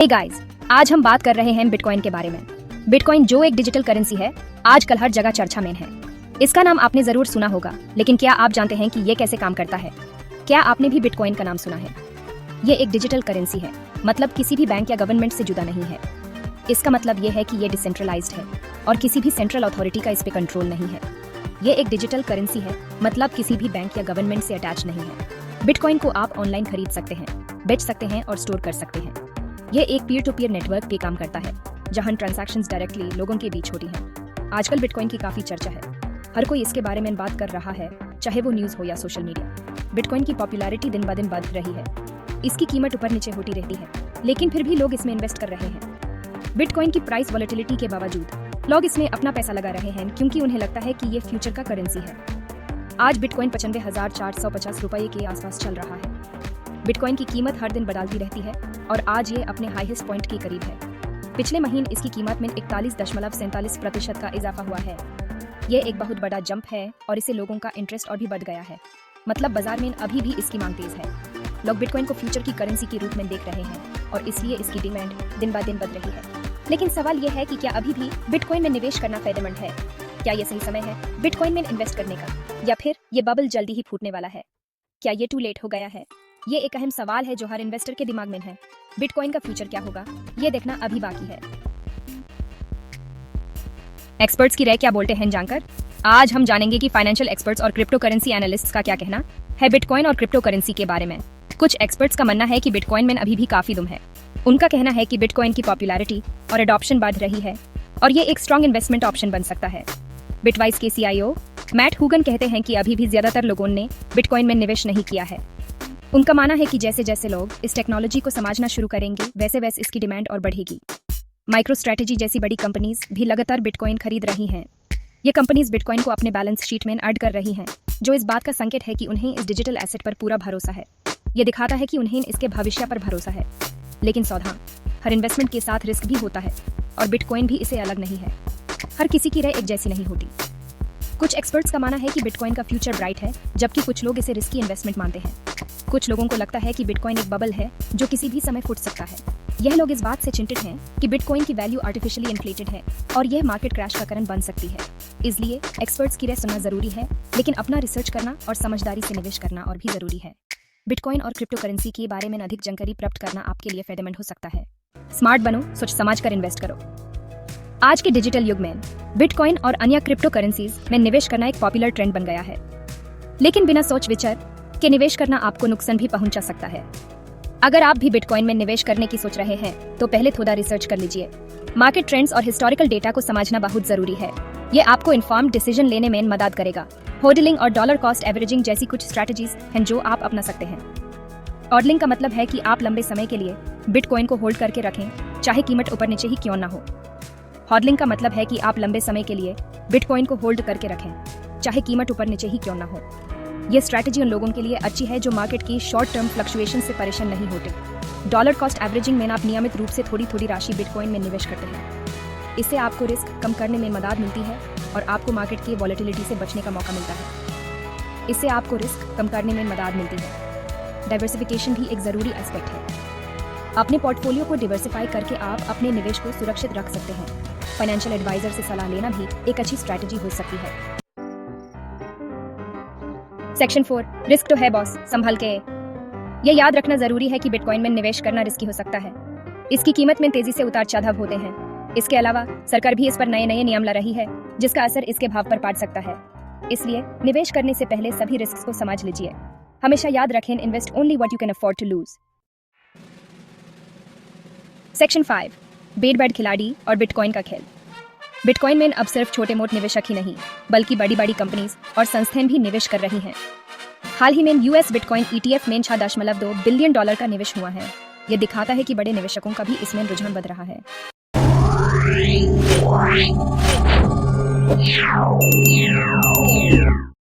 Hey guys, आज हम बात कर रहे हैं बिटकॉइन के बारे में। बिटकॉइन जो एक डिजिटल करेंसी है, आजकल हर जगह चर्चा में है। इसका नाम आपने जरूर सुना होगा, लेकिन क्या आप जानते हैं कि ये कैसे काम करता है? क्या आपने भी बिटकॉइन का नाम सुना है? ये एक डिजिटल करेंसी है, मतलब किसी भी बैंक या गवर्नमेंट से जुड़ा नहीं है। इसका मतलब ये है कि ये डिसेंट्रलाइज्ड है और किसी भी सेंट्रल अथॉरिटी का इस पे कंट्रोल नहीं है। ये एक डिजिटल करेंसी है, मतलब किसी भी बैंक या गवर्नमेंट से अटैच नहीं है। बिटकॉइन को आप ऑनलाइन खरीद सकते हैं, बेच सकते हैं और स्टोर कर सकते हैं। ये एक पीयर टू पीयर नेटवर्क पे काम करता है, जहां ट्रांजैक्शंस डायरेक्टली लोगों के बीच होती हैं। आजकल बिटकॉइन की काफी चर्चा है, हर कोई इसके बारे में बात कर रहा है, चाहे वो न्यूज़ हो या सोशल मीडिया। बिटकॉइन की पॉपुलैरिटी दिन ब दिन बढ़ रही है। इसकी कीमत ऊपर नीचे होती रहती है, लेकिन फिर भी लोग इसमें इन्वेस्ट कर रहे हैं। बिटकॉइन की प्राइस वॉलेटिलिटी के बावजूद लोग इसमें अपना पैसा लगा रहे हैं, क्योंकि उन्हें लगता है कि ये फ्यूचर का करेंसी है। आज बिटकॉइन 95,450 रुपये के आसपास चल रहा है। बिटकॉइन की कीमत हर दिन बदलती रहती है और आज ये अपने हाईएस्ट पॉइंट के करीब है। पिछले महीने इसकी कीमत में 41.47% का इजाफा हुआ है। ये एक बहुत बड़ा जंप है और इससे लोगों का इंटरेस्ट और भी बढ़ गया है। मतलब बाजार में अभी भी इसकी मांग तेज है। लोग बिटकॉइन को फ्यूचर की करेंसी के रूप में देख रहे हैं और इसलिए इसकी डिमांड दिन ब दिन बढ़ रही है। लेकिन सवाल ये है कि क्या अभी भी बिटकॉइन में निवेश करना फायदेमंद है? क्या ये सही समय है बिटकॉइन में इन्वेस्ट करने का, या फिर ये बबल जल्दी ही फूटने वाला है? क्या ये टू लेट हो गया है? ये एक अहम सवाल है जो हर इन्वेस्टर के दिमाग में है। बिटकॉइन का फ्यूचर क्या होगा, ये देखना अभी बाकी है। एक्सपर्ट्स की राय क्या बोलते हैं जानकर आज हम जानेंगे कि फाइनेंशियल एक्सपर्ट्स और क्रिप्टो करेंसी एनालिस्ट्स का क्या कहना है बिटकॉइन और क्रिप्टो करेंसी के बारे में। कुछ एक्सपर्ट्स का मानना है कि बिटकॉइन में अभी भी काफी दम है। उनका कहना है कि बिटकॉइन की पॉपुलैरिटी और अडॉप्शन बढ़ रही है और ये एक स्ट्रॉन्ग इन्वेस्टमेंट ऑप्शन बन सकता है। बिटवाइस के CIO मैट हुगन कहते हैं कि अभी भी ज्यादातर लोगों ने बिटकॉइन में निवेश नहीं किया है। उनका मानना है कि जैसे जैसे लोग इस टेक्नोलॉजी को समझना शुरू करेंगे, वैसे वैसे इसकी डिमांड और बढ़ेगी। माइक्रो स्ट्रेटेजी जैसी बड़ी कंपनीज भी लगातार बिटकॉइन खरीद रही हैं। ये कंपनीज बिटकॉइन को अपने बैलेंस शीट में ऐड कर रही हैं, जो इस बात का संकेत है कि उन्हें इस डिजिटल एसेट पर पूरा भरोसा है। ये दिखाता है कि उन्हें इसके भविष्य पर भरोसा है। लेकिन सावधान, हर इन्वेस्टमेंट के साथ रिस्क भी होता है और बिटकॉइन भी इससे अलग नहीं है। हर किसी की राय एक जैसी नहीं होती। कुछ एक्सपर्ट्स का मानना है कि बिटकॉइन का फ्यूचर ब्राइट है, जबकि कुछ लोग इसे रिस्की इन्वेस्टमेंट मानते हैं। कुछ लोगों को लगता है कि बिटकॉइन एक बबल है जो किसी भी समय फूट सकता है। यह लोग इस बात से चिंतित हैं कि बिटकॉइन की वैल्यू आर्टिफिशियली इन्फ्लेटेड है और यह मार्केट क्रैश का कारण बन सकती है। इसलिए एक्सपर्ट्स की राय सुनना जरूरी है, लेकिन अपना रिसर्च करना और समझदारी से निवेश करना और भी जरूरी है। बिटकॉइन और क्रिप्टो करेंसी के बारे में अधिक जानकारी प्राप्त करना आपके लिए फायदेमंद हो सकता है। स्मार्ट बनो, सोच समझ कर इन्वेस्ट करो। आज के डिजिटल युग में बिटकॉइन और अन्य क्रिप्टो करेंसीज में निवेश करना एक पॉपुलर ट्रेंड बन गया है, लेकिन बिना सोच विचार के निवेश करना आपको नुकसान भी पहुंचा सकता है। अगर आप भी बिटकॉइन में निवेश करने की सोच रहे हैं, तो पहले थोड़ा रिसर्च कर लीजिए। मार्केट ट्रेंड्स और हिस्टोरिकल डेटा को समझना बहुत जरूरी है। ये आपको इन्फॉर्म्ड डिसीजन लेने में मदद करेगा। होल्डिंग और डॉलर कॉस्ट एवरेजिंग जैसी कुछ स्ट्रैटेजीज हैं जो आप अपना सकते हैं। होल्डिंग का मतलब है कि आप लंबे समय के लिए बिटकॉइन को होल्ड करके रखें, चाहे कीमत ऊपर नीचे ही क्यों ना हो। होल्डिंग का मतलब है कि आप लंबे समय के लिए बिटकॉइन को होल्ड करके रखें, चाहे कीमत ऊपर नीचे ही क्यों ना हो। ये स्ट्रैटेजी उन लोगों के लिए अच्छी है जो मार्केट की शॉर्ट टर्म फ्लक्चुएशन से परेशान नहीं होते। डॉलर कॉस्ट एवरेजिंग में आप नियमित रूप से थोड़ी थोड़ी राशि बिटकॉइन में निवेश करते हैं। इससे आपको रिस्क कम करने में मदद मिलती है और आपको मार्केट की वॉलेटिलिटी से बचने का मौका मिलता है। डाइवर्सिफिकेशन भी एक जरूरी एस्पेक्ट है। अपने पोर्टफोलियो को डिवर्सिफाई करके आप अपने निवेश को सुरक्षित रख सकते हैं। फाइनेंशियल एडवाइजर से सलाह लेना भी एक अच्छी स्ट्रैटेजी हो सकती है। सेक्शन 4, रिस्क तो है बॉस, संभल के। ये याद रखना जरूरी है कि बिटकॉइन में निवेश करना रिस्की हो सकता है। इसकी कीमत में तेजी से उतार चढ़ाव होते हैं। इसके अलावा सरकार भी इस पर नए नए नियम ला रही है, जिसका असर इसके भाव पर पड़ सकता है। इसलिए निवेश करने से पहले सभी रिस्क को समझ लीजिए। हमेशा याद रखें, invest only what you can afford to lose. Section 5, bet खिलाड़ी और बिटकॉइन का खेल। बिटकॉइन में अब सिर्फ छोटे मोटे निवेशक ही नहीं, बल्कि बड़ी बड़ी कंपनीज और संस्थाएं भी निवेश कर रही हैं। हाल ही में US बिटकॉइन ETF में $6.2 बिलियन का निवेश हुआ है। यह दिखाता है कि बड़े निवेशकों का भी इसमें रुझान बढ़ रहा है।